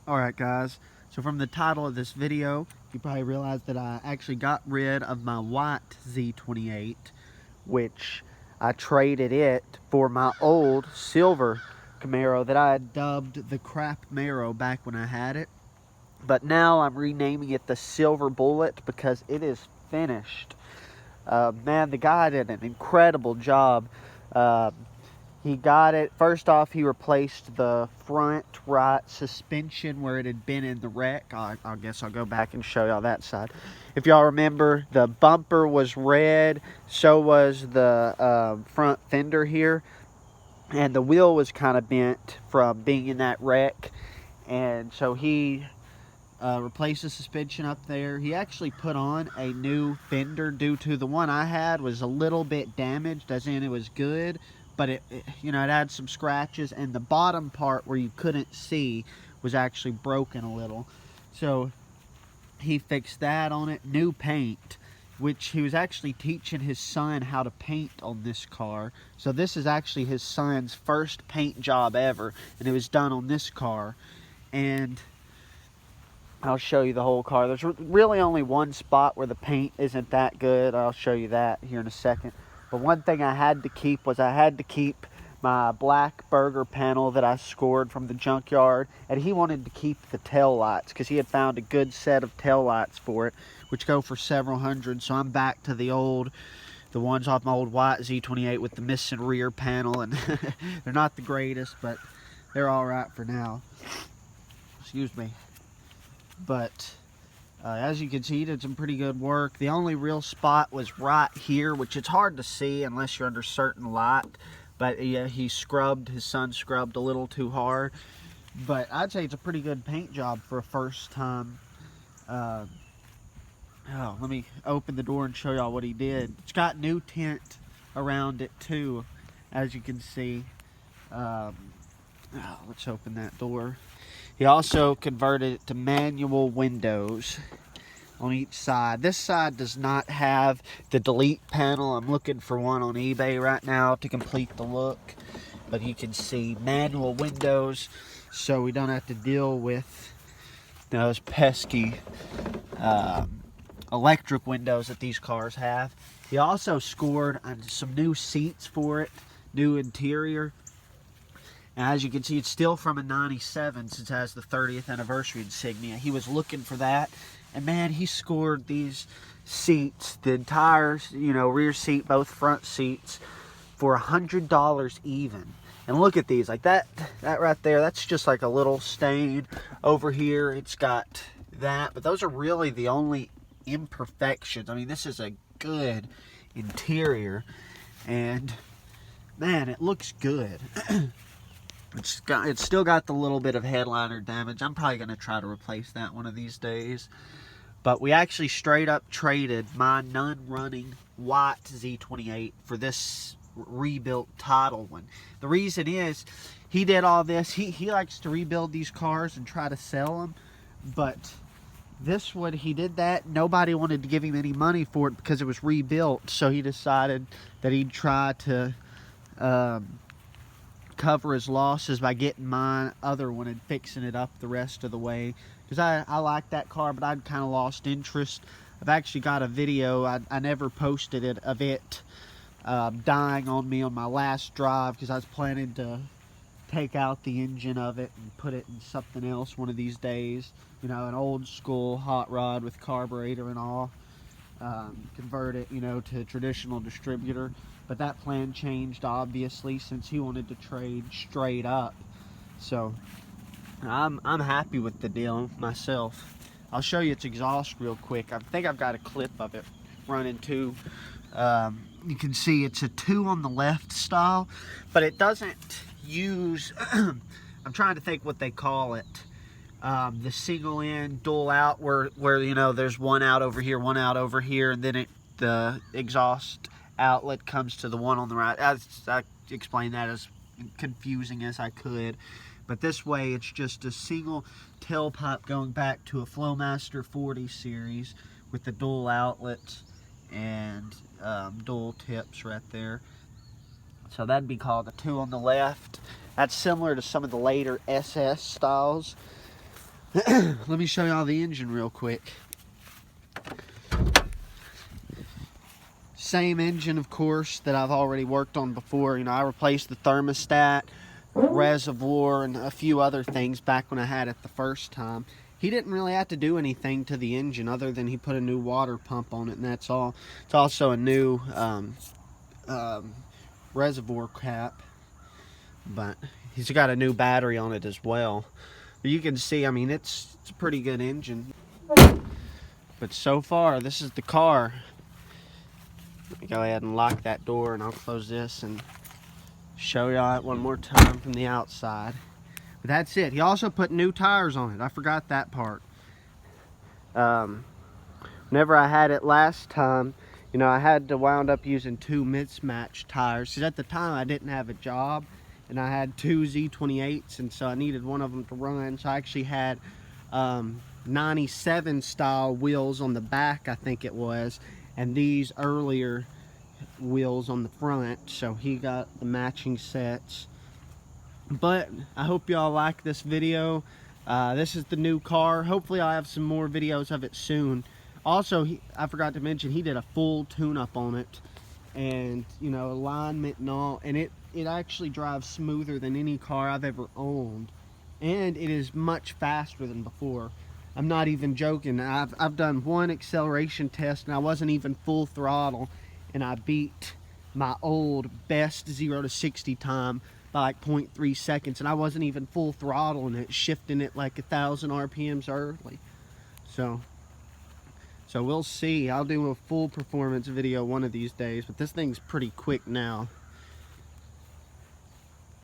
Alright guys, so from the title of this video, you probably realized that I actually got rid of my white Z28, which I traded it for my old silver Camaro that I had dubbed the crap Camaro back when I had it. But now I'm renaming it the Silver Bullet because it is finished. Man, the guy did an incredible job. He got it, first off, he replaced the front right suspension where it had been in the wreck. I guess I'll go back and show y'all that side. If y'all remember, the bumper was red, so was the front fender here. And the wheel was kind of bent from being in that wreck. And so he replaced the suspension up there. He actually put on a new fender due to the one I had was a little bit damaged, as in it was good, but it had some scratches, and the bottom part where you couldn't see was actually broken a little. So he fixed that on it. New paint, which he was actually teaching his son how to paint on this car. So this is actually his son's first paint job ever, and it was done on this car. And I'll show you the whole car. There's really only one spot where the paint isn't that good. I'll show you that here in a second. But one thing I had to keep was I had to keep my black burger panel that I scored from the junkyard. And he wanted to keep the tail lights because he had found a good set of tail lights for it, which go for several hundred. So I'm back to the ones off my old white Z28 with the missing rear panel. And they're not the greatest, but they're all right for now. Excuse me. But as you can see, he did some pretty good work. The only real spot was right here, which it's hard to see unless you're under certain light. But yeah, his son scrubbed a little too hard. But I'd say it's a pretty good paint job for a first time. Let me open the door and show y'all what he did. It's got new tint around it too, as you can see. Let's open that door. He also converted it to manual windows on each side. This side does not have the delete panel. I'm looking for one on eBay right now to complete the look. But you can see manual windows, so we don't have to deal with those pesky electric windows that these cars have. He also scored some new seats for it, new interior. As you can see, it's still from a 97 since it has the 30th anniversary insignia. He was looking for that. And man, he scored these seats, the entire, rear seat, both front seats, for $100 even. And look at these, like that right there, that's just like a little stain. Over here, it's got that. But those are really the only imperfections. I mean, this is a good interior. And man, it looks good. It's still got the little bit of headliner damage. I'm probably going to try to replace that one of these days. But we actually straight up traded my non-running white Z28 for this rebuilt title one. The reason is, he did all this. He likes to rebuild these cars and try to sell them. But this one, he did that. Nobody wanted to give him any money for it because it was rebuilt. So he decided that he'd try to cover his losses by getting my other one and fixing it up the rest of the way, because I like that car, but I'd kind of lost interest. I've actually got a video, I never posted it, of it dying on me on my last drive, because I was planning to take out the engine of it and put it in something else one of these days, an old school hot rod with carburetor and all, convert it to a traditional distributor. But that plan changed, obviously, since he wanted to trade straight up. So I'm happy with the deal myself. I'll show you its exhaust real quick. I think I've got a clip of it running too. You can see it's a 2 on the left style, but it doesn't use, I'm trying to think what they call it. The single in, dual out, where there's one out over here, one out over here, and then the exhaust outlet comes to the one on the right. I explained that as confusing as I could, but this way it's just a single tailpipe going back to a Flowmaster 40 series with the dual outlets and dual tips right there. So that'd be called a 2 on the left. That's similar to some of the later SS styles. Let me show y'all the engine real quick. Same engine, of course, that I've already worked on before. You know, I replaced the thermostat, reservoir, and a few other things back when I had it the first time. He didn't really have to do anything to the engine other than he put a new water pump on it, and that's all. It's also a new reservoir cap, but he's got a new battery on it as well. But you can see, I mean, it's a pretty good engine. But so far, this is the car. Let me go ahead and lock that door, and I'll close this and show y'all it one more time from the outside. But that's it. He also put new tires on it. I forgot that part. Whenever I had it last time, you know, I had to wound up using 2 mismatched tires. Because at the time, I didn't have a job, and I had 2 Z28s, and so I needed one of them to run. So I actually had 97 style wheels on the back, I think it was, and these earlier wheels on the front. So he got the matching sets. But I hope y'all like this video. This is the new car. Hopefully I'll have some more videos of it soon. Also, I forgot to mention, he did a full tune-up on it, and you know, alignment and all, and it actually drives smoother than any car I've ever owned, and it is much faster than before. I'm not even joking. I've done one acceleration test, and I wasn't even full throttle, and I beat my old best 0 to 60 time by like 0.3 seconds, and I wasn't even full throttle, and it's shifting it like 1,000 RPMs early. So we'll see. I'll do a full performance video one of these days, but this thing's pretty quick now.